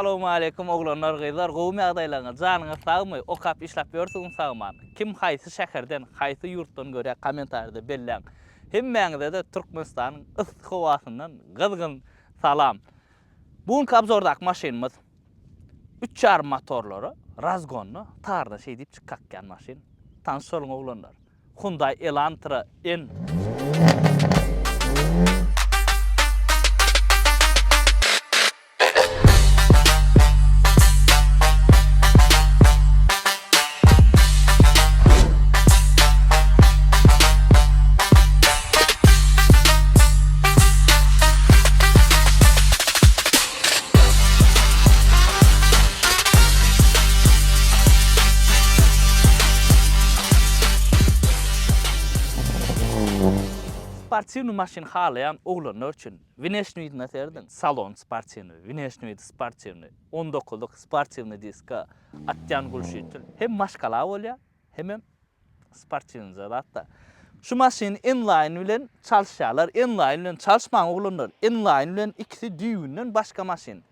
Assalamu alaykum oglanlar, gyzlar. Gowmy agdaýlaryňyz janyňyz sagmy, okap işläp ýörsiňiz sagman. Kim haýsy şäherden, haýsy ýurtdan görýär kommentaryda belläň. Hemmäňize de Türkmenistanyň yssyk howasyndan gyzgyn salam. Bugun obzordak maşinymyz 3,5 motorlary, razgonly, tarda şey diýip çykakkan maşin. Tanşyryň oglanlar. Hyundai Elantra N. Sportивный maşin halayan oglanlar üçin внешний näserdin salon sportивный, внешний sportивный, 19-lyk sportивный diska atyan gulşytyl. Hem maşkala bolýar, hem sportивный zatda. Şu maşin inline bilen çalşýarlar, inline bilen çalşmaň oglanlar, inline bilen ikisi düýünden başga maşin.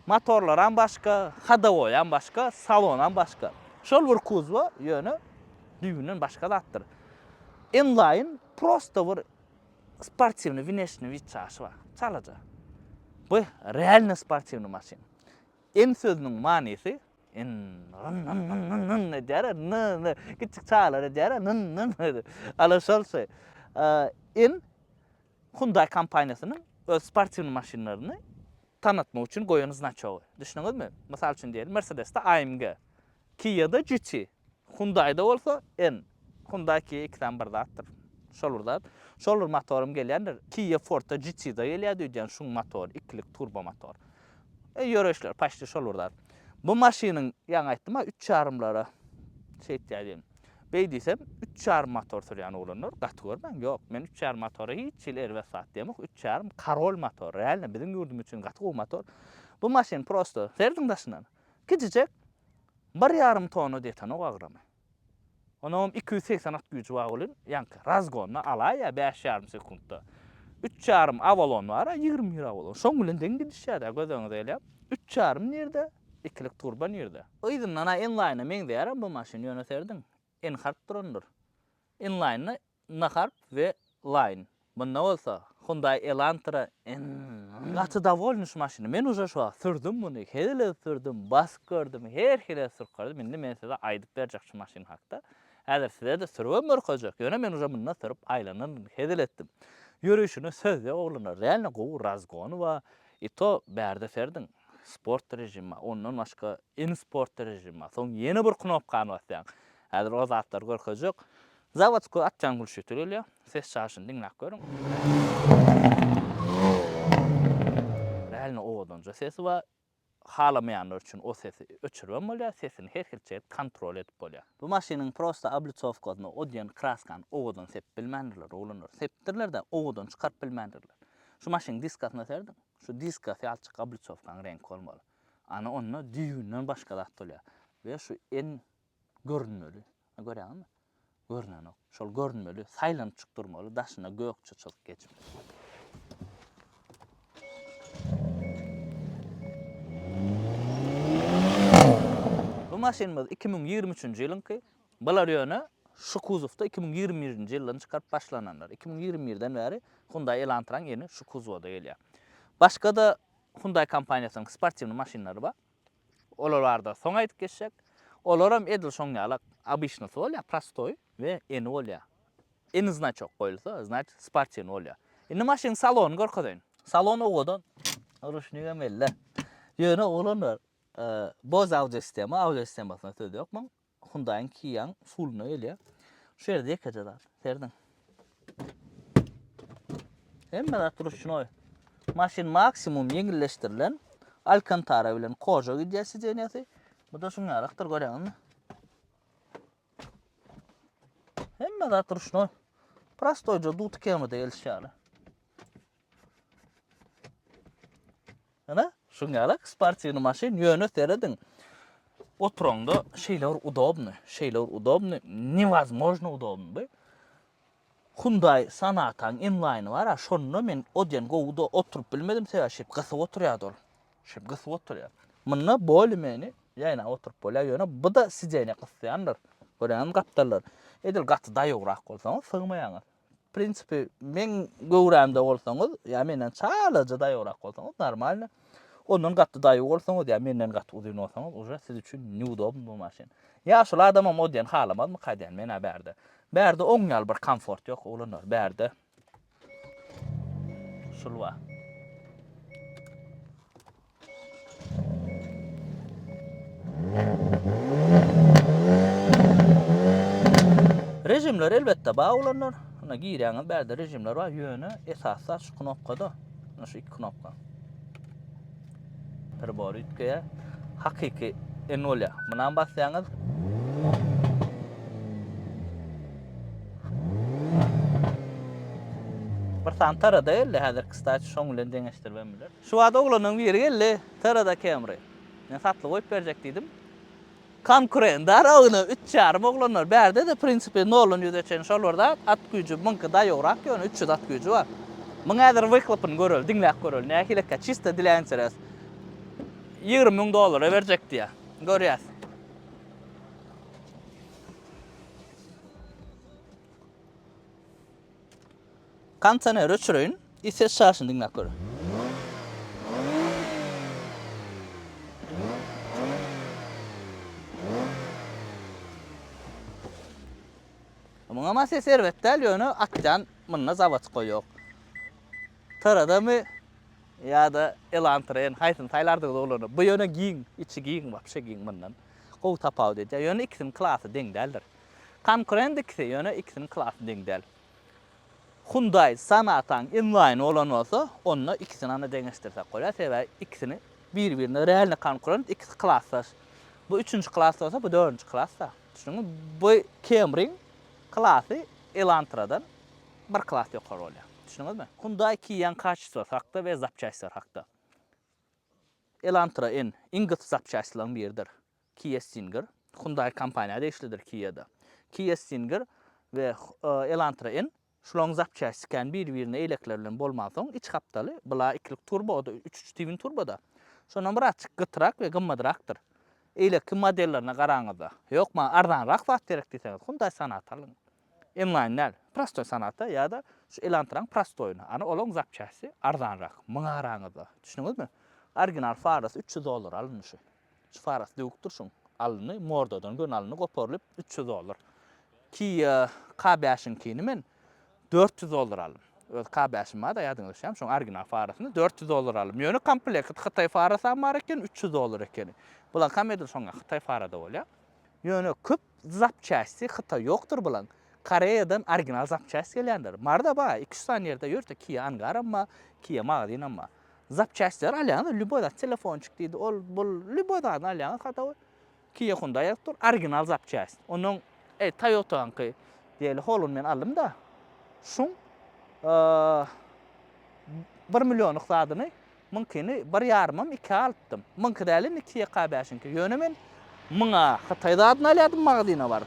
Motorlaran başga, hadawoyan başga, salonan başga. Şol bir kuzwa ýöne düýünden başga zatdyr. Inline просто bir спортивный внешний вид çaşy bar. Çalaja. Bu realny спортивный maşin. En sözüniň manysy ne dere ne kiçik çağlar dere ne ala şolsa en Hyundai kompaniýasynyň öz sportivny maşinlaryny tanıtmak üçin goýan znaçogy. Düşünýäňizmi? Mysal üçin diýelim, Mercedes'de AMG, Kia'da GT, Hyundai'da bolsa N. Hyundai Kia ikisinden bir zatdyr. Şolur motorum gelýändir. Kia Forte GT'da gelýär diýen şu motor, ikilik turbo motor. Ýöreşler paşdy şolurlar. Bu maşynyň ýa aýtdym, 3,5lara şey diýelim. Beý diýsem 3,5 motor sürýän oglanlar gaty görmän. Ýok, men 3,5 motory hiç ileri we sat diýmek, 3,5 Karol motor. Realny bizim ýurdum üçin gaty motor. Bu maşyn prosto serdiň daşynan. Kiçijek 1,5 tonu detan ogagramy. Onun 280 at gücü var olun. Yani razgonla alay ya 5,5 sekundda. 3,5 Avalon var, 20 euro Avalon. Şoň bilen deň gidişýär, gözüňizde elýär. 3,5 nerede? Ikilik turbo nerede? Oýdum ana inline men diýerim bu maşyny ýöneterdiň. En harp durandyr. Inline naharp we line. Bu ne bolsa Hyundai Elantra gaty davolny şu maşyny. Men uja şu sürdüm bunu. Hele sürdüm, bas gördüm, her hile sürkürdüm. Indi men size aýdyp berjek şu maşyn hakda. Häzir size de sürüp mörkajak. Ýöne men uja bundan sürüp aýlanan hedel etdim. Ýürüşini sözde oglanlar. Realny gowy razgony we ito bärde serdiň. Sport rejimi, ondan başga en sport rejimi. Soň ýeni bir knopkany basýan. Häzir o zatlar görkejek. Zavatsko atjan gulşytyl elýär. Ses çaşyny diňläp görüň. Realny owadanja sesi we halamayanlar üçin o sesi öçürmem bolýar, sesini her hilçe kontrol edip bolýar. Bu maşynyň prosta облицовкаsyny odyan kraskan owadan sep bilmendirler, oglanlar. Sepdirler de owadan çykarp bilmendirler. Şu maşynyň diskasyna serdiň. Şu diskasy alçyk облицовкаň renk bolmaly. Ana onu düýünden başga zat bolýar. We şu en görünmeli. Görýärmi? Görnän ok. Şol görünmeli, saýlanyp çykdyrmaly, daşyna gök çyçylyk geçmeli. Bu maşynymyz 2023-nji ýylyňky. Bular ýöne şu kuzowda 2021-nji ýyldan çykaryp başlananlar. 2021-den bäri Hyundai Elantra'ň ýeni şu kuzowda gelýär. Başga da Hyundai kompaniýasynyň sportivny maşinlary bar. Olarlarda soň aýdyp geçsek, olar hem edil şoň ýaly обычнysy bolýar, prostoy we eni bolýar. Eni znaçok goýulsa, znach sportivny bolýar. Indi maşynyň salony görkezýän. Salon owadan rushniga melle. Ýöne oglanlar boz audio sistemasyna söz ýokman. Hyundai'ň Kia'ň fulluna gelýär. Şu ýerde ýekejek serdiň. Hemme zat duruşyny. Maşyn maksimum ýeňilleşdirilen Alcantara bilen koja gidýäsi denýäsi. Bu da şoň ýarakdyr görýärmi? Hemme zat duruşyny. Prostoyca dutkemede gelişýär. Ana, şoň ýarak sportivny maşyn ýöne serediň. Oturanda şeyler удобны, невозможно удобны. Hyundai Sonata'nın inline var, şonu men odyan gowda oturup bilmedim, sevaşip gysyp oturýardy ol. Şimdi kısıp oturuyor. Mına bölmeni yayına oturup bolýar ýöne bu da sizene kısyanlar. Gören gapdarlar. Edil gatı daýograk bolsaňyz sığmaýaňyz. Prinsipi men göwrämde bolsaňyz, ýa menden çalaja daýograk bolsaňyz normal. Ondan gatı daýog bolsaňyz, ýa menden gatı uzun bolsaňyz, uje siz üçin neudobny bu maşin. Ýa şol adamam odyan halamazmy kaýdan mena bärde. Bärde oňňal bir komfort ýok, ulanlar bärde. Şol wa. Rejimler elbette bağlanır. Ona girýäňiz bärde rejimler var. Ýöne esasda şu knopkada. Şu iki knopka. Perboritke hakiki enolya. Munan basýaňyz bir san tarada elle häzir kıstaç şoňlen deňeşdirmem biler. Şu wada oglanyň biri geldi. Tarada Camry. Men satlyk goýup berjek diýdim. Konkurent aragyny 3,5 oglanlar bärde de prinsipi nolun ýüzeçen şollarda at güýji mınky daýograk ýöne 300 at güýji bar. Muň häzir wyklapyny göröl, diňläp göröl. Nähilekkä çista dilenseres. $20,000 berjek diýär. Görýäs. Kantaner öçürüň, ise şaşyn diňläp göröl. Muňa mas serwetdäl ýöne atjan mınna zawat goýok. Taradamy ýa-da elantren haýsyn taýlarda bolany. Bu ýöne giň, içi giň, wapşe giň mından. Gow tapaw diýär. Ýöne ikisiniň klasy deňdäldir. Konkurent ikisi ýöne ikisiniň klasy deňdäl. Hyundai Sonata'ň inline olan olsa, onunla ikisini ana deňeşdirsek bolýar. Sebäbi ikisini bir-birine realny konkurent ikisi klaslar. Bu 3-nji klas olsa, bu 4-nji klassa. Şunu bu Camry klasy Elantra'dan bir klas ýokary bolýar. Düşündiňizmi? Hyundai Kia'ň kaçyşy hakda we zapçaýşlar hakda. Elantra ingat zapçaýşlaryň biridir. Kia Stinger, Hyundai kompaniýada işlidir Kia'da. Kia Stinger we Elantra şulaň zapçaýşykän bir-birine elekler bilen bolmasaň, iç kaptaly, bula 2'lik turbo, 3 twin turboda. Şondan bir açyk gytrak we gymmadrakdyr. Eýleki modellerine garaňyzda. Ýokma ardanrak zat gerek diýseňiz, Hyundai Sonata alyň. Inline, prostoy Sonata ýa-da şu Elantra'ň prostoyny. Ana olaň zapçaýşy ardanrak, muňa garaňyzda. Düşündiňizmi? Original farasy $300 alynýar. Şu faras döwükdir şuň. Alyny mordodan gönalyny goparyp $300. Kia K5'inkini men $400 alym. Öz K5'ime da ýadyňyzda şuň original farasyny $400 alym. Ýöne komplekt Hytay farasy bar eken $300 eken. Bular kamedil şoňa Hytay farada bolýar. Ýöne köp zapçaýşy Hytay ýokdur bulan. Koreýadan original zapçaýşy gelýändir. Marda ba 200 tane ýerde ýörse Kia Angar amma, Kia magazin amma. Zapçaýşlar alýan, lüboda telefonçyk diýdi. Ol bul lüboda alýan hata Kia Hyundai ýokdur, original zapçaýşy. Onuň Toyota'nky diýeli holun men aldım da. Şuň 1 milyonluk zadyny mümkini 1,5 2 aldım. Mümkin däli Kia K5'inki. Ýöne men muňa Hytaýda adyny alýadym magazina bar.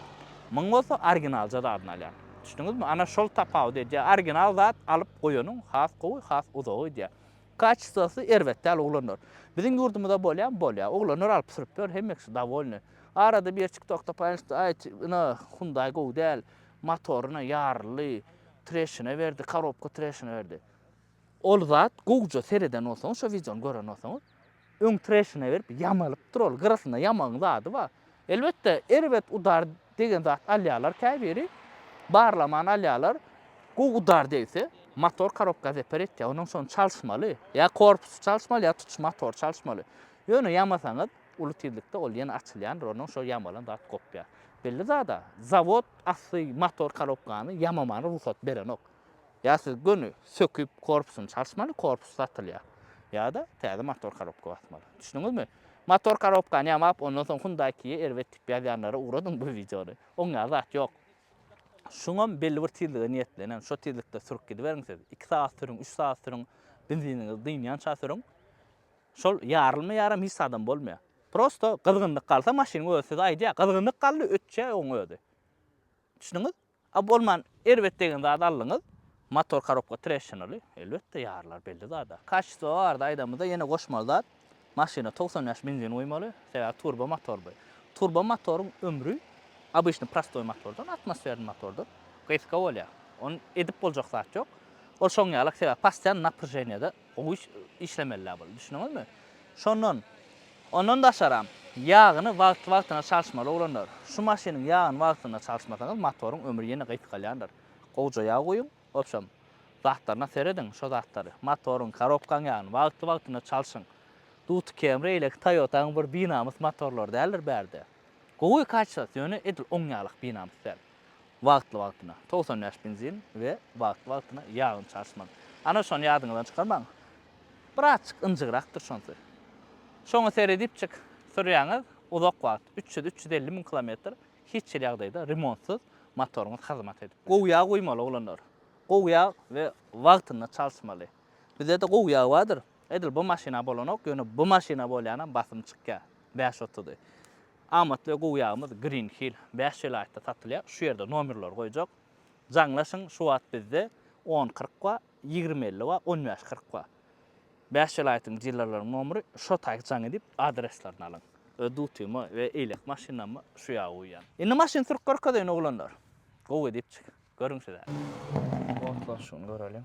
Muň bolsa original zat adyny alýar. Düşündiňizmi? Ana şol tapaw diýär. Original zat alyp goýanyň has gowy, has uzagy diýär. Kaçysy elbetde oglanlar. Biziň ýurdumyzda bolýar. Oglanlar alyp sürüpdir, hemmesi dawolny. Arada bir TikTok'ta paylaşdy, Hyundai gowy däl, motoryna ýarly, treshine berdi, korobka treshine berdi. Ol zat gowja sereden olsaň, şo vizion gören olsaň, öň treshine berip ýamalypdyr ol, gyrasyna ýamaň zady bar. Elbetde erbet udar degen zat alýarlar käbiri, barlaman alýarlar. Gow udar diýse, motor korobka separat ýa, onuň şonu çalşmaly, ýa korpus çalşmaly, ýa tutuş motor çalşmaly. Ýöne ýamasaňyz, uly tezlikde ol ýene açylýandyr, onuň şo ýamalan zat kopýar. Belli zada, zavod asly motor korobkany ýamamany ruhsat beren ok. Ýa siz göni söküp korpusyny çalşmaly, korpus satylýar. Ýa-da täze motor korobka basmaly. Düşündiňizmi? Motor korobkany ýamap, ondan soň Hyundai erwetdik ýazanlara uradyň bu videoda. Oňa zat ýok. Şuňam belli bir tezlige niýetlenen, şo tezlikde sürüp gidiberiňiz. 2 saat sürüň, 3 saat sürüň, benziniňiz dynýança sürüň. Şol ýarylmy ýaram hiç adam bolmaýar. Prosto gyzgynlyk galsa maşyny öýse aýdýar. Gyzgynlyk galdy ötçe oň öýdi. Düşündiňiz? A bolman erbet degen zat aldyňyz. Motor korobka treshinaly, elbetde ýarlar belli zada. Kaçsa arda aýdamyzda ýene goşmaly zat. maşina 90 yaş benzin koymalı, sebäbi turbo motor bu. Turbo motorun ömrü обычный prostoy motordan, atmosfer motordan gysga bolýar. Onu edip boljak zat ýok. O şoň ýaly sebäp passiýan napряжениýede o işlemelär bol. Düşündiňizmi? Şondan ondan da şaram ýagyny wagt-wagtyna çalşmaly bolanlar. Şu maşynyň ýagyny wagtyna çalşmasaňyz motoryň ömrü ýene gysgalýandyr. Gowja ýag goýuň, opşam zatlaryna seredin şo zatlary. Motoryň korobkaň ýagyny wagt-wagtyna çalşyň. Dut Camry ile Toyota'nın bir binamız motorlar däldir bärde. Gowy kaçsa ýöne edil oň ýalyk binamız däl. Wagtly-wagtyna 90 yaş benzin we wagtly-wagtyna ýagyny çalşman. Ana şonu ýadyňyzdan çykarmaň. Birazçyk ynjygrakdyr şonsa. Şoňa seredipçik sürýäňiz uzak wagt 300-350 min kilometr hiç ýagdaýda remontsyz motoryňyz hyzmat edip. Gowy ýag goýmaly bolanlar. Gowy ýag we wagtyna çalşmaly. Bizde de gowy ýag bardyr. Edil bu maşina bolanok, ýöne bu maşina bolýana basym çykýar. 5 otudy. Amatly gowy ýagymyz Green Hill 5 ýylaýda satylýar. Şu ýerde nomerler goýjak. Jaňlaşyň şu wagt bizde 10-40 wa, 20-50 wa, 15-40 wa. 5 ýylaýdyň dillerleriň nomery şo taýjaň edip adreslaryny alyň. Ödütimi we eýlek maşynamy şu ýaga goýýan. Indi maşyn sürüp görkezden oglanlar. Gowy edipçik. Görüňsizler. Otlar şunu görelim.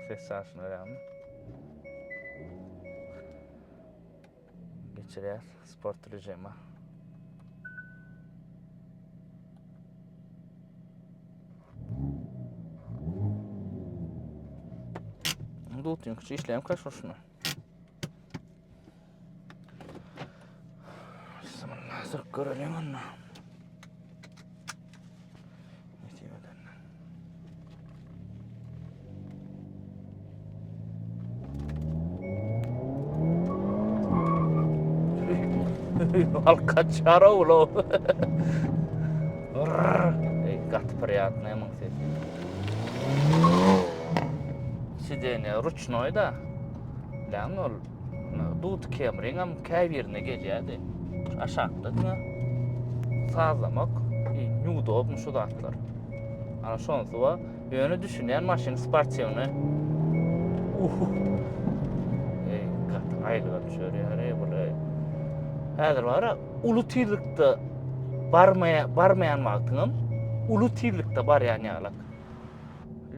Ses sağsını verelim. Geçirýär sport rejimi. Dutun küçük işlem kaç şunu. Bismillah, sırf görelim onu. Al kaçar oğlum. Gat приятно эмоции. Сиденье ручной да. Lan ol Dut Camry'ň käbirine gelýärdi. Aşakdyňa sazlamak, ňudob şu zatlar. Ana şonsu wa ýöne düşünýän maşyn sportiwny. Gat aýlyp şöýär bolay. Häzir bara ulu tirlikde barmayan wagtyňam ulu tirlikde barýan ýaglak.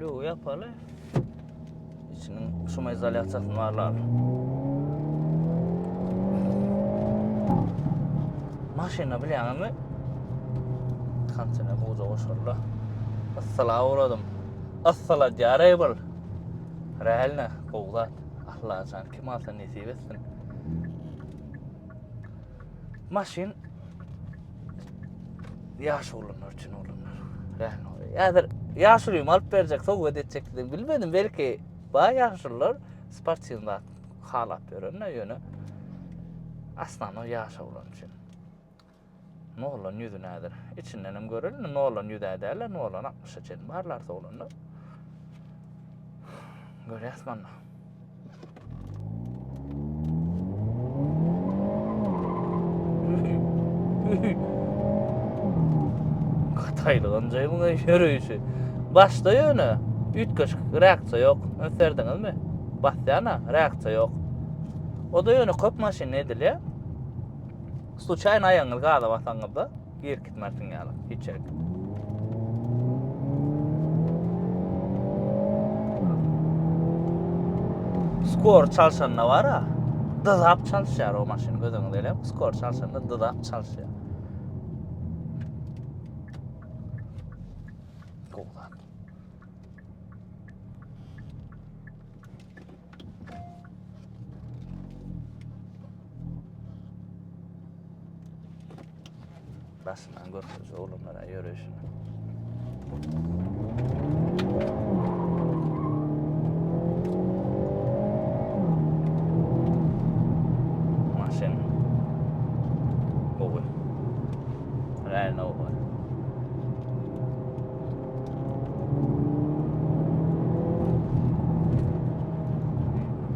Lo ýapaly. İçinin şuma izolasiýasyny barlar. Maşina bilýärmi? Kançana goýja goşarlar. Assalamu alaykum. Assala jaraybil. Rälne gowzat. Allah jan kim alsa nesip etsin. Maşin ýaş olanlar üçin olanlar. Ýa-da ýaşlym alyp berjek, sow edecekdi bilmedim, belki ba ýaşlylar sportiwda halap berýär ýöne. Aslan o ýaş olan üçin. Nolan ýüzü nädir? İçinden hem görelin, nolan ýüzü ädäler, nolan 60 çen barlar solanlar. Görýäsmi? Kataylygan jaýmyň ýörüýüşi. Başda ýöne ütkeş reaksiýa ýok. Öňserdiňizmi? Basýana reaksiýa ýok. O da ýöne köp maşyn edilýär. Случайно aýaňyz gaza basaňyzda gitmersiň ýaly. Hiç gerek. Skor çalşanda bara dıdap çalşýar o maşyn gözüňizde elem. Skor çalşanda dıdap çalşýar. Gowzat. Başından görüş oğlumlara yürüyüşünü. Maşin. Gowy. Realno gowy.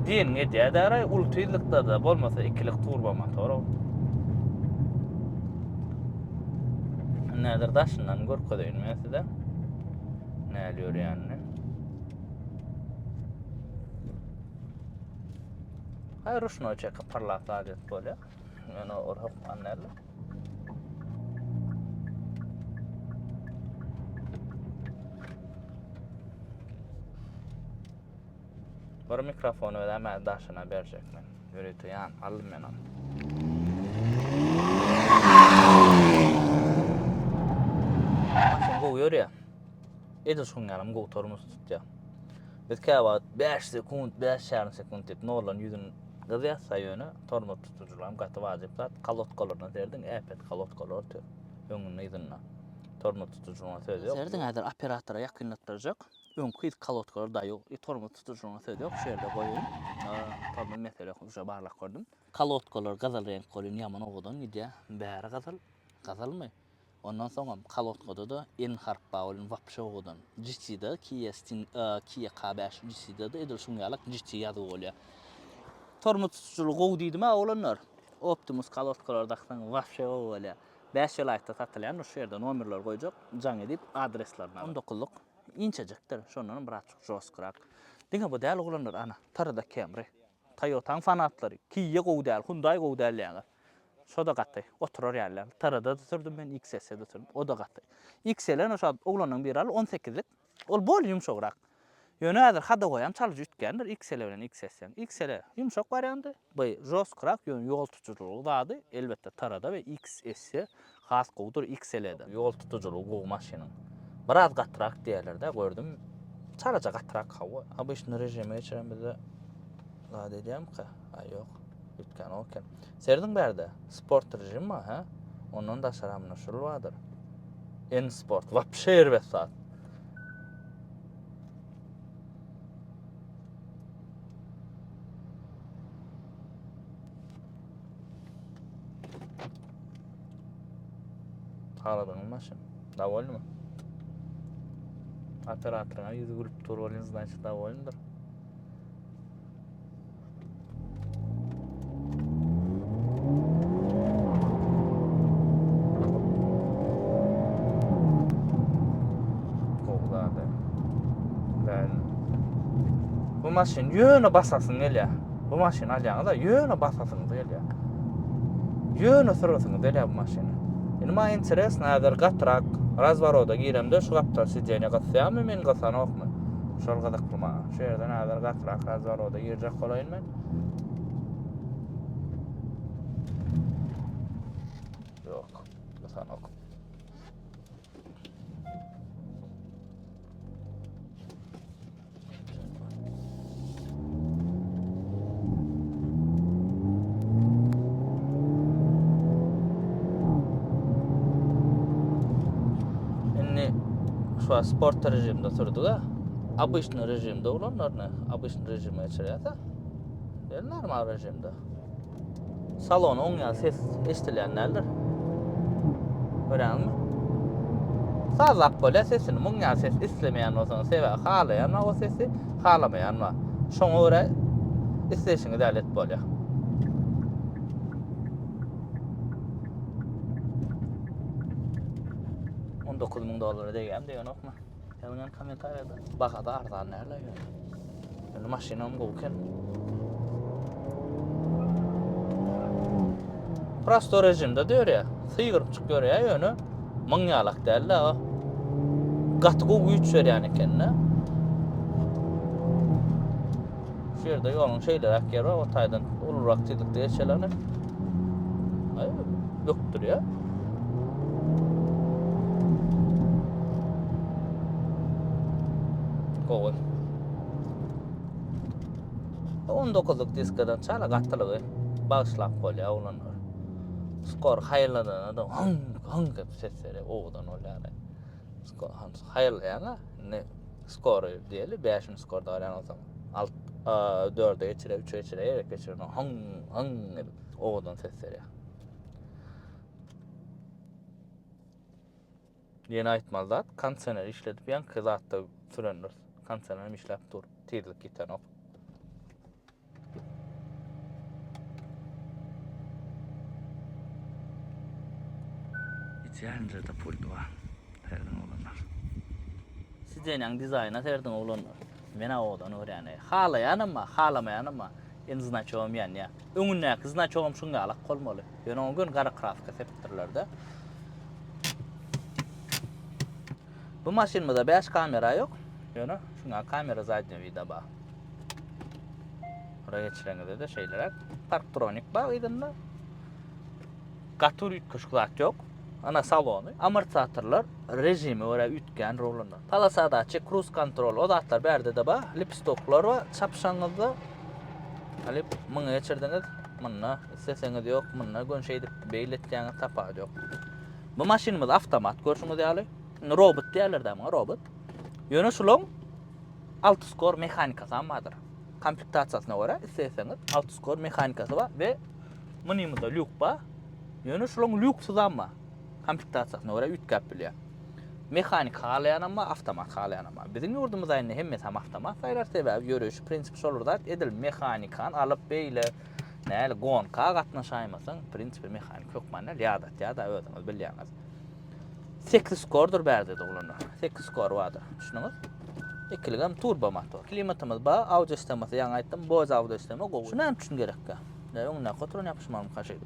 Diýen edýär, ultylykda da bolmasa ikilik turbo motor. Näder daşyndan görkezden mesele. Näliyor ýani? Hayır, ruşno çeka parlak adet böyle. Yani orhak anlarlar. Bir mikrofonu ve hemen daşına verecek men. Yürütü yan, alım men onu. Maşin kovuyor ya. Edison yanım kovutorumuz tutuyor. Biz kâvat 5 sekund, 5 yarım sekund deyip ne olan yüzün kızıyatsa yönü tormut tutucularım katı vacip zat kalot koloruna derdin epet kalot kolor tüy. Öngünün izinle. Tormut tutuculuğuna söz yok. Serdin aydır operatora yakınlattıracak. Önkü iz kalot kolor da yok. Tormut tutuculuğuna söz yok. Şu yerde koyayım. Tormut mesele şu bağlak koydum. Kalot kolor gazal renk koyun yaman oğudan gidiyor. Bäri gazal mı? Ondan sonra kalot kodu da en harp bağolun vapşa oğudan. Cisida kiye K5 cisida da edir şungalak cisdi yazı oluyor. Tormut tutuculuğu koğu deydi mi olanlar. Optimus kalot kolor daqtan vapşa oluyor. 5 yıl ayakta satılayan şu yerde nomerler koyacak. Can edip adreslerine. 19'luk inçecektir. Şunların birazcık joskurak. Dinle bu değerli olanlar ana. Tarada Camry. Toyota'nın fanatları. Kia koğu değil. Hyundai koğu değil yani. Şo da gatay. Oturur yerler. Tarada da turdum ben XS'de turdum. O da gatay. XS'len o oğlanın bir al 18'lik. Ol bol yumşoqrak. Yönü adır hada koyam çalıcı ütkendir. XL bilen XS'den. XL yumşak variantı. Bu joskurak yol tutuculuğu dadı. Elbette tarada ve XS'e has koğudur XL'de. Yol tutuculuğu koğu maşinin. Biraz gatrak diyerlerde gördüm. Çalıca gatrak hava. Abi işin rejime geçiren bize daha dediyem ki. Ay yok. Ütken oken. Serdin berde sport rejim mi ha? Onun da şaramına şul vardır. En sport. Vapşe erbet saat. Ağladın maşın. Davol mu? Operatoruna yüzü gülüp turbolin значит davolundur. Bu maşin yönü basasın gel ya. Bu maşin alacağına da yönü basasın gel ya. Yönü sırasın gel ya bu maşini. Yani ma interes nadir gatrak razvaroda giremde şu kapta sidiyene qatsam men qasan okma. Şol qadaqlıma. Şu yerden nadir gatrak razvaroda girecek kolayın men. Yok. Qasan ok. Şu sport rejimde turdu da. Обычный rejimde olanlar ne? Обычный rejime geçiriyata. Normal rejimde. Salonu oňa ses eşitilenlerdir. Öğrenmi? Sazap böyle sesini oňa ses islemeyen olsan seve halayan o sesi halamayan mı? Şoňa göre isteşiňi däl et bolýar. $19.000 degem diýen okma. Ýazgan kommentariýada bagada arzan näle ýöne. Indi maşinam goken. Prosto rejimde diýer ýa. Sygyryp çykyyor ýa ýöne. Maňýalak däl o. Gatgo güýç berýän ekenne. Şu ýerde ýoluň şeýler akýar o taýdan ulurrak tydykda geçelerni. Ay, ýokdur ýa. Koğun. 19'luk diskadan çala gatlygy bağışlap bolýar olanlar. Skor haýladan adam hang dep sesleri oğudan olýar. Skor haýlaýan ne skor diýeli 5-nji skorda barýan olsam. 4-e geçire 3'e geçire ýerek geçiren hang oğudan sesleri. Ýene aýtmazlar kondisioner işledip ýan kızatda sürenler. Kondisioner işläp dur. Tezlik giten ok. İçerinde de pult var. Terden olanlar. Sizden dizaýna terden olanlar. Mena odan öğreni. Halayan ama halamayan ama En znaçogum yani ya. Öňündäki znaçogum şunga alak bolmaly. Ýöne o gün gara grafika sepetdirler-de. Bu maşinymyzda 5 kamera ýok. Ýöne şuňa kamera zadny vida bar. Ora geçireňizde de şeýler. Parktronik bar idinda. Gatur ütküçük zat ýok. Ana salony, amortisatorlar rejimi ora ütgen rolunda. Palasadaçy cruise control o zatlar berde de bar. Lipstoklar we çapşaňyzda alip muňa geçirdiňiz. Munna isteseňiz ýok, munna gönşeýdip beýletýäňiz tapar ýok. Bu maşinymyz avtomat görşüňiz ýaly. Robot diýerler-de ama robot. Ýöne şulan 6 skor mehanikasy ammadyr. Komplектasiýasyna görä isteseňiz 6 skor mehanikasy bar we munymyzda lyuk bar. Ýöne şulan lyuksuz amma komplектasiýasyna görä ütkep bilýär. Mehanik halayan ama avtomat halayan ama. Bizim ýurdumyzda ýene hemmesi hem avtomat saýlar sebäbi ýörüş prinsip şolurda edil mehanikan alyp beýle näle gonka gatnaşaýmasaň prinsipi mehanik ýok manna ýadat ýa-da özüňiz bilýäňiz. 8 skordur berde dogulany. 8 skor vardır. Şunuňyz. Ikiligam turbo motor. Klimatymyz bar, audio sistemasi ýa-ni aýtdym, boz audio sistemi gowy. Şunam üçin gerekkä. Öňüne kontrol ýapyşmam kaçydy.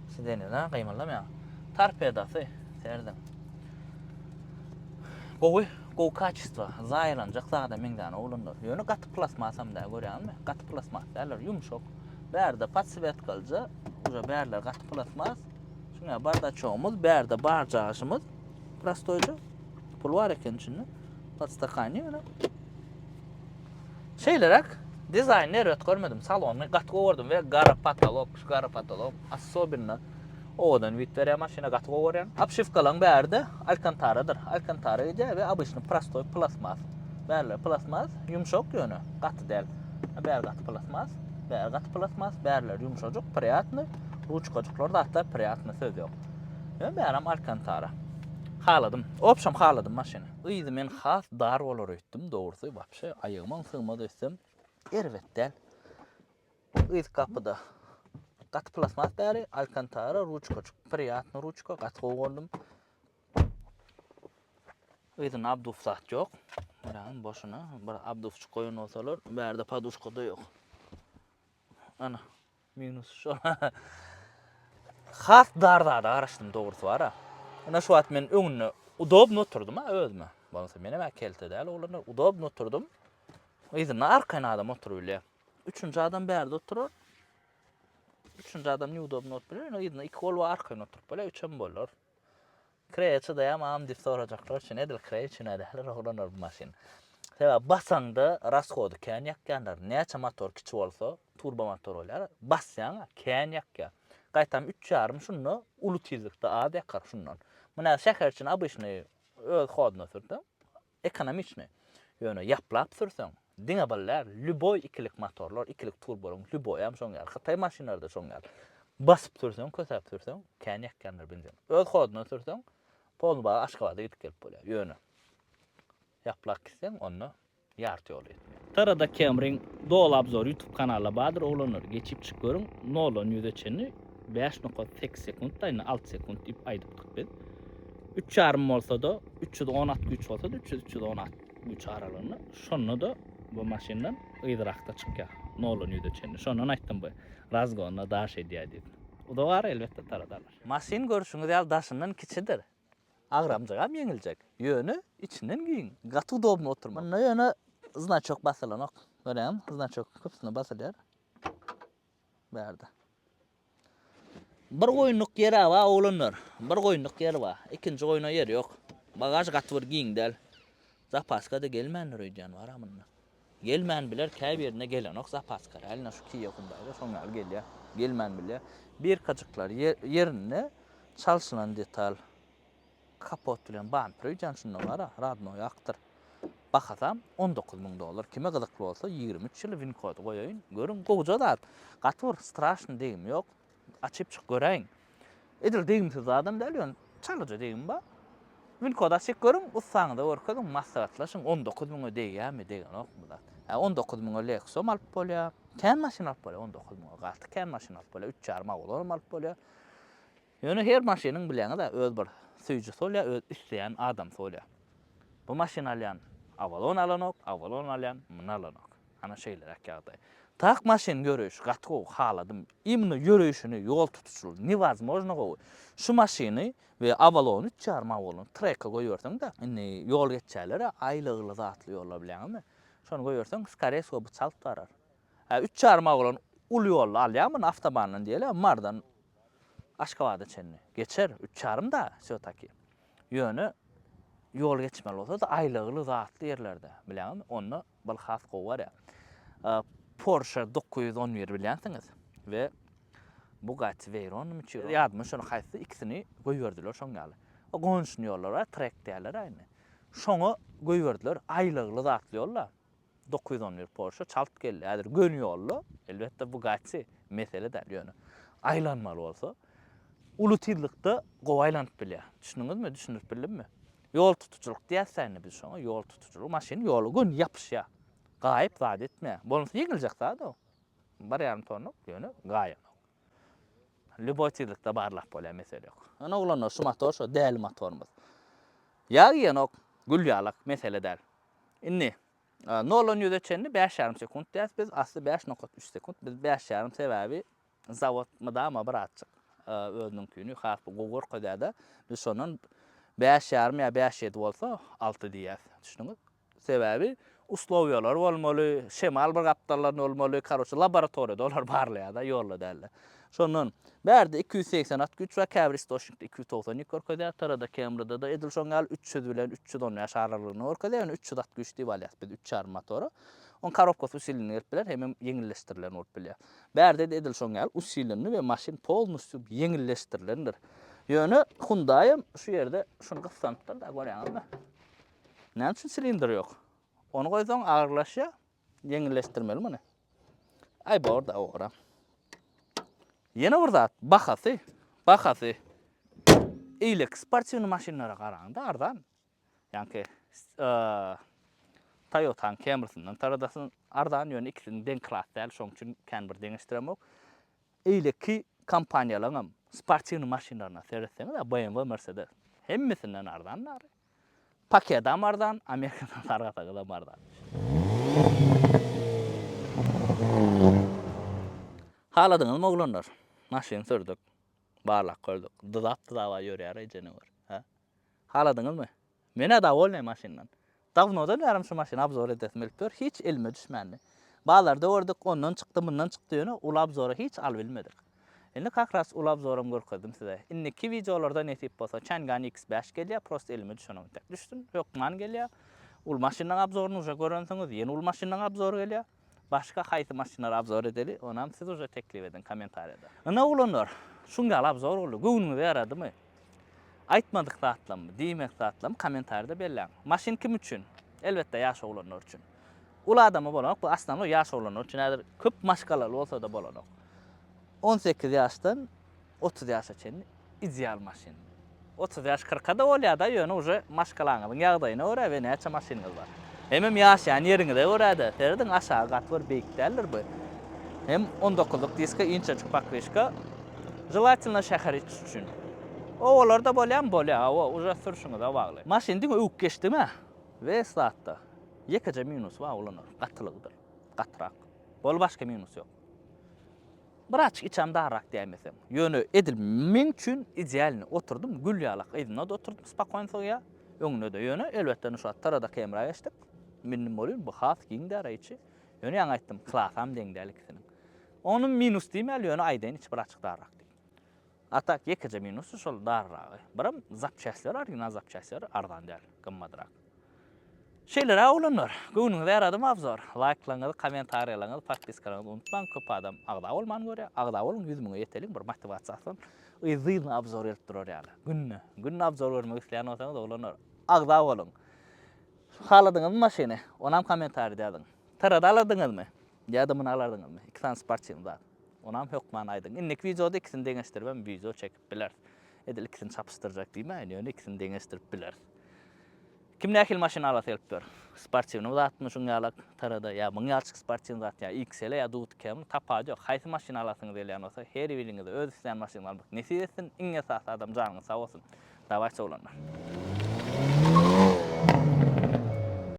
Sizden gymylamya. Torpedasy serdim. Gowy kачество, zaýranjak zada meňden olanlar. Ýöne gaty plasmasam da görýärmi? Gaty plasmas derler, ýumşak. Berde patsvetkalja, uja berler gaty plasmas. Şuňa bardaçogymyz, berde barjaşymyz. Prostoyca. Pul bar eken içinde. Patstakany ýöne. Şeýlerek dizayner öt görmedim. Salony gaty gowurdum we gara patolog, особенно odan Victoria maşina gaty gowurýan. Apşifkalan berde alkantaradyr. Alkantara ýa we обычный prostoy plasmas. Berler plasmas, ýumşak ýöne, gaty däl. Ber gaty plasmas, berler ýumşajyk, priятный. Ruçkajyklar da hatta priятный söz ýok. Ben beram alkantara. Haladım. Opşam haladım maşina. Ýyzy men has dar bolar etdim, dogrusu wapşe aýygymyň sığmady desem, erwetdäl. Ýyzy kapyda gaty plasmas bäri, alkantara, ruçkajyk, priятный ruçka, gaty gowurdum. Ýyzyň abduf zat ýok. Beram boşuna bir abdufçy goýun bolsalar, berde paduşka da ýok. Ana, minus şu. Has darda garaşdym dogrusu bar ha. Ana şu wagt men öňüne udobny oturdum ha özüme. Bolsa mene mä kelte däl olanlar udobny oturdum. Ýyzyň arkaýna adam oturup bilýär. Üçüncü adam berde oturur. Üçüncü adam ni udobny oturup bilýär. Ýyzyň iki gol arkaýna oturup bilýär, üçem bolar. Kreýçi daýam am dip sorajaklar, şeň edil kreýçi nädeler olanlar bu maşin. Sebäp basaňda rasxody kän ýakýanlar. Näçe motor kiçik bolsa, turbo motor bolýar. Bassaň kän ýakýar. Gaýtam 3,5 şunu uly tezlikde ad ýakar şundan. Muna şäher üçin обычный öz hodyna sürtüm. Ekonomiçny. Ýöne ýaplap sürseň, diňe bollar, lüboy ikilik motorlar, ikilik turbolar, lüboy hem şoňar. Hytaý maşinalerde şoňar. Basyp sürseň, kösäp sürseň, kän ýakýanlar bilýär. Öz hodyna sürseň, pol bar Aşgabatda gidip gelip bolýar. Ýöne. Ýaplak gitseň, onu ýarty ýol etmek. Tarada Camryň dol obzor YouTube kanaly bardyr, olanlar geçip çyk görüň. Nolan ýüzeçeni 5.8 sekundda, ýa 6 sekund dip aýdypdyk biz. 3,5 bolsa da, 316 güç bolsa da 316 güç aralygyny. Şonu da bu maşindan ýydyrakda çykýar. Nolan ýüzeçeni. Şondan aýtdym bu. Razgonna daş edýär. O da var elbetde taradalar. Maşin görüşüňiz ýal daşyndan kiçidir. Agramjagam ýeňiljek. Ýöne içinden giň. Gaty udobny oturma. Munda ýöne znaçok basylanok. Görem, znaçok köpsüne basylýar. Berde. Bir goýunluk ýeri bar olanlar. Bir goýunluk ýeri bar. Ikinji goýuna ýer ýok. Bagaj gaty bir giň däl. Zapaska da gelmänler öýdän bar amynda. Gelmän biler käy berine gelenok zapaska. Alna şu ki ýokunda şoňal gelýär. Gelmän biler. Bir kajyklar ýerine çalşylan detal. Kapot bilen bumper öýdän şunda bar, radno ýakdyr. Bakasam $19,000. Kime gyzykly bolsa 23 ýyl Wincode goýaýyn. Görüň gowja zat. Gatyr strashny degim ýok. Açyp çyk göreň. Edil degimsiz adam däl ýön. Çalyjy degim bar. Wincode açyp görüň, ussaňda görkezin maslahatlaşyň 19,000 ödeýärmi degen ok bu zat. 19,000 Lexus alyp bolýar. Kän maşina alyp bolýar 19,000 gaty kän maşina alyp bolýar 3,5 magulon alyp bolýar. Ýöne her maşynyň bilýäňi de öz bir süýjüsi bolýar, öz isleýän adam bolýar. Bu maşina alýan Avalon alanok, Avalon alýan muna alanok. Ana şeýler ýagdaý. Tak maşin görüş, gatgo haladım. İmni yürüyüşünü yol tutuşul. Невозможно gowy. Şu maşini ve Avalon 3 çarma bolun. Trek'e goýursaň da, inni yol geçýärler, aýlygly zatly ýollar bilenmi? Şonu goýursaň, skare sobu çalp tarar. 3 çarma bolan ul ýol alýarmyn awtobanyň diýeli, mardan Aşgabatda çenni. Geçer 3 çarım da, şo taki. Ýöne yol geçmeli bolsa da aýlygly zatly ýerlerde, bilenmi? Onu bal has gowy bar ýa. Porsche 911 bilýänsiňiz we Bugatti Veyron müçür. Ýadyma şonu haýsy ikisini goýberdiler şoň ýaly. O gonşun ýollara trek diýerler aýny. Şoňa goýberdiler aýlygly zatly ýollar. 911 Porsche çalp geldi. Häzir gön ýollu. Elbetde Bugatti mesele däl ýöne. Aýlanmaly bolsa ulu tizlikde gowy aýlanyp bilýär. Düşündiňizmi? Düşünüp bildimmi? Yol tutuculuk diýässäni biz şoňa yol tutuculuk. Maşin ýolu gün ýapyşýar. Gaýyp zat etme. Bolsa ýeňiljek zat o. 1,5 tonluk ýöne gaýy. Lübotilikde barlap bolýar mesele ýok. Ana ulanlar şu motor şu däl motorumuz. Ýa-ýanok gülýalyk mesele däl. Inni 0-100 çenni 5,5 sekund diýäs biz asly 5,3 sekund biz 5,5 sebäbi zawod mydama bir atçyk. Özüniň küni has gogur koýdada biz şonun 5,5 ýa 5,7 bolsa 6 diýäs. Düşündiňiz? Sebäbi uslowiýalar bolmaly, şemal bir gapdarlar bolmaly, karoçy laboratoriýada olar barlaýar-da ýolda däl. Şonun bärde 280 at güç we käbir istoşnikde 290 ýokary tarada Camry'da da edil şoňal 300 bilen 310 ýaş aralygyny orkada, ýani 300 at güç diýip alýas biz 3 çarpı motoru. On karobkasy usilini gelip biler, hem yeňilleşdirilen bolup bilýär. Bärde de edil şoňal usilini we maşin polnusy yeňilleşdirilendir. Ýöne Hyundai şu ýerde şunu gyssandyr da görýäňizmi? Näme üçin silindr ýok? Onu goýsaň agyrlaşýar, yeňilleşdirmeli mene. Ay borda ora. Yine bir zat, bahasy. Eýlek sportiwny maşinlara garaňda ardan. Ýani Toyota Camry'syndan taradasyn ardan ýöne ikisini den klass däl, şoň üçin kän bir deňişdiremok. Eýleki kompaniýalaryň sportiwny maşinlaryna seretseňiz, BMW, Mercedes hemmesinden ardanlar. Paketdan ardan, Amerikadan targatagydan ardan. Haladyňyzmy oglanlar? Maşin sürdük, barlak koyduk, dıdap-dıdaba ýörýär ejene var. Ha? Haladyňyzmy? Mene da bolmaý maşindan. Dawnodan bärim şu maşyny abzor edesim gelip dur, hiç elime düşmändi. Bağlarda gördük, ondan çykdy, bundan çykdy ýöne ul abzory hiç al bilmedik. Endi kakras ul abzorym görkezdim size. Inniki videolarda netip bolsa Chang'an X5 gelýär, prost elime düşenok tek düşdüm. Ýokman gelýär. Ul maşynyň abzoryny uje görensiňiz, ýene ul maşynyň abzory gelýär. Başka haýsy maşinlar abzor edeli, onam siz uje teklip edin kommentariýada. Ana ulanlar, şungal abzor boldy, göwnüňize ýaradymy? Aýtmadyk zatlamy, diýmek zatlamy kommentariýada belläň. Maşin kim üçin? Elbetde ýaş oglanlar üçin. Ul adamy bolanok, bu aslında ýaş oglanlar üçin häzir köp maşgalar bolsa da bolanok. 18 ýaşdan 30 ýaşa çenli ideal maşin. 30 ýaş 40-a da bolýar da ýöne uje maşgalaňyzyň ýagdaýyna görä we näçe maşiniňiz bar. Hemem ýaşaýan ýeriňizde görä-de, serdiň aşağı gat bir beýik däldir bu. Hem 19-luk diska, inçeçik pakreşka, желательно şäher üçin. Owalarda bolýar, o uje sürüşiňize bagly. Maşindiň öwük geçdimi? Ve saatda. Ýekece minus wa ulanır, gatlygydyr, gatrak. Bol başga minus ýok. Bıraç içem darrak diýmesem. Ýöne edil men üçin idealny oturdum, gülýalyk ýerine de oturdum, spakoýnsyga. Öňüne de ýöne elbetde şu tarada kamera geçdik. Menim bolýar bu has giň däreçi. Ýöne ýa aýtdym, klasam deňdelikini. Onun minus diýmeli ýöne aýdan hiç bıraçyk darrak. Atak ýekece minus şol darrak. Biram zapçaslar, original zapçaslar ardan däl, gymmadrak. Şeyler awlanlar, göwnüňize ýaradym abzor. Like'laňyzy, kommentariýalaňyzy, podpiskalaňyzy unutmaň. Köp adam agda bolman görýär. Agda bolun 100 000 ýetelik bir motivasiýasyň ýyzyny abzor edip durar ýaly. Günne abzor görmek isleýän bolsaňyz oglanlar, agda bolun. Haladyňyz maşiny, onam kommentariýada ýazyň. Tarada aladyňyzmy? Ýa-da muny alardyňyzmy? Iki tane sportçym bar. Onam hökman aýdym. Innek videoda ikisini deňeşdirip video çekip biler. Edil ikisini çapystyryjak diýme, ýöne ikisini deňeşdirip biler. Kim nähil maşina alat gelip dur? Sportçyny uzatmy şungalyk tarada ýa 1000 ýaşlyk sportçyny uzat ýa XL ýa Dut Camry tapagy ýok. Haýsy maşina alasyňyz diýilýän bolsa, her biriňiz öz isleýän maşynalar almak nesip etsin, iň esasy adam janyňyz sag bolsun. Dawaç oglanlar.